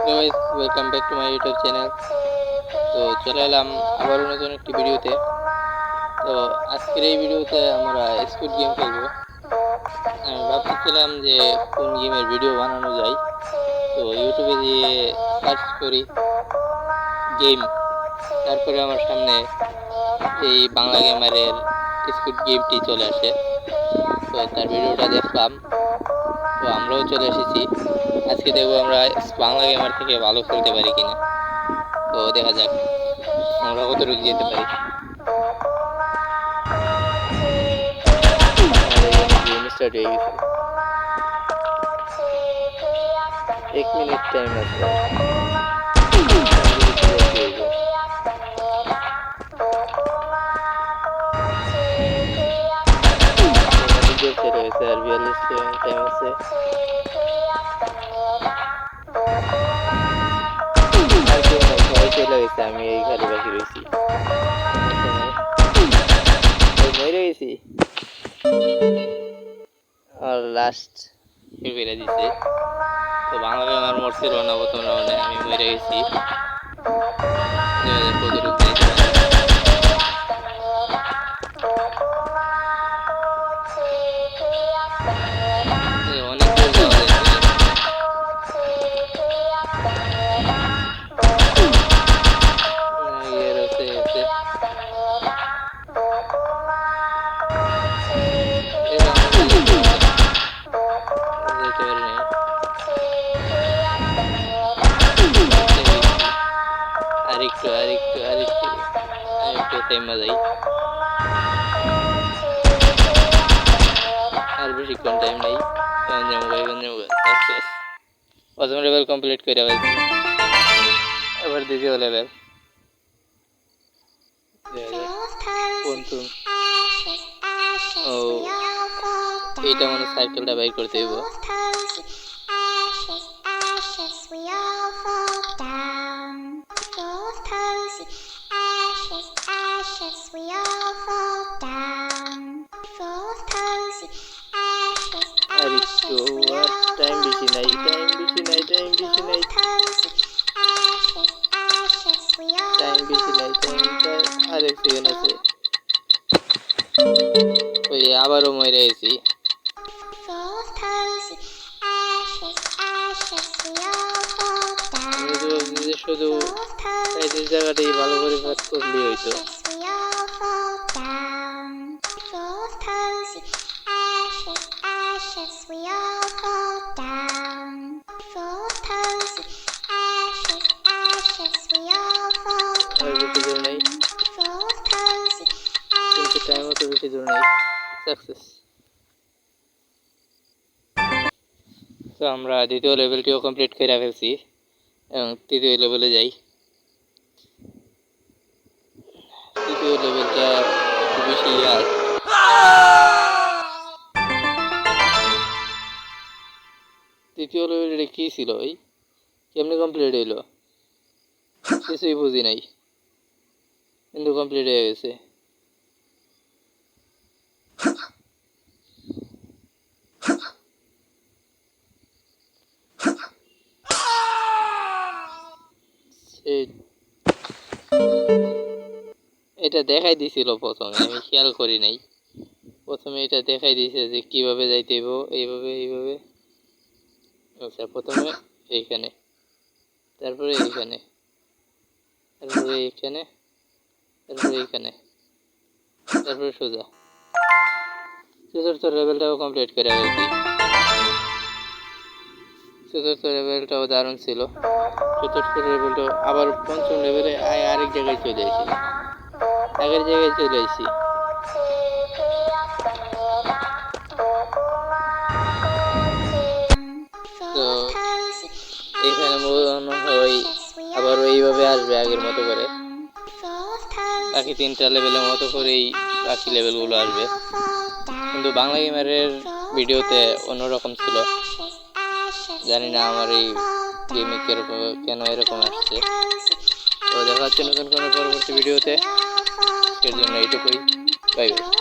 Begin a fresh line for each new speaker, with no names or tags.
Guys, welcome back to my YouTube channel. তো চলে এলাম আবারও নতুন একটি ভিডিওতে। তো আজকের এই ভিডিওতে আমরা স্কুড গেম খেলবো। আমি ভাবতেছিলাম যে কোন গেমের ভিডিও বানানো যায়, তো ইউটিউবে দিয়ে সার্চ করি গেম, তারপরে আমার সামনে এই বাংলা গেমারের স্কুড গেমটি চলে আসে। তো তার ভিডিওটা দেখলাম, তো আমরাও চলে এসেছি। আজকে দেখবো আমরা বাংলা গেমার থেকে ভালো খেলতে পারি কিনা। তো দেখা যাক আমরা কতটুকু যেতে পারি। গেম স্টার্ট হয়ে গেছে, 1 মিনিট টাইম আছে। আর 42 টাইম আছে। আমি এই খালি বাকি রয়েছি, মরে গেছি আর লাস্ট ফিরে দিছে। তো বাংলা আমার মরছিল না প্রথম রাউন্ডে, আমি মরে গেছি। অনেক দূর যাওয়া যাচ্ছে। আরেকটু টাইম যাই, আর বেশিক্ষণ টাইম নেই। প্রথম লেভেল কমপ্লিট করে ফেলছি, এবার দ্বিতীয় লেভেল। ও এইটা মানে সাইকেলটা বাইর করতে হইব। আর একটু টাইম বেশি নাই, আরেক সেকেন্ড আছে। ওই আবারও মরে গেছি। শুধু এই জায়গাটাই ভালো করে কাজ করলে হইতো। টাইমও তো বেশি দূর নেই। সাকসেস। তো আমরা দ্বিতীয় লেভেলটিও কমপ্লিট করে ফেলছি এবং তৃতীয় লেভেলে যাই। তৃতীয় লেভেলটা একটু বেশি তৃতীয় লেভেলটা কি ছিল ভাই, কেমনি কমপ্লিট হইলো কিছুই বুঝি নাই, কিন্তু কমপ্লিট হয়ে গেছে। এটা দেখাই দিছিল প্রথমে, আমি খেয়াল করি নাই। প্রথমে এটা দেখাই দিয়েছে যে কিভাবে যাইতে হইব, এইভাবে। আচ্ছা, প্রথমে এইখানে, তারপরে এইখানে, তারপরে এইখানে, তারপরে এইখানে, তারপরে সোজা। চতুর্থ লেভেলটাও কমপ্লিট করে গেছি। চতুর্থ লেভেলটাও দারুণ ছিল। চতুর্থ লেভেলটাও আবার পঞ্চম লেভেলে আরেক জায়গায় চলে আসি, আগের জায়গায় চলে আসি। তো এখানে মনে হয় আবার এইভাবে আসবে আগের মতো করে, বাকি 3টা লেভেলের মতো করেই বাকি লেভেলগুলো আসবে। কিন্তু বাংলা গেমারের ভিডিওতে অন্যরকম ছিল, জানি না আমার এই গেমে কেন এরকম আসছে। তো দেখা হচ্ছে নতুন কোনো পরবর্তী ভিডিওতে, এর জন্য এইটুকুই। Bye bye.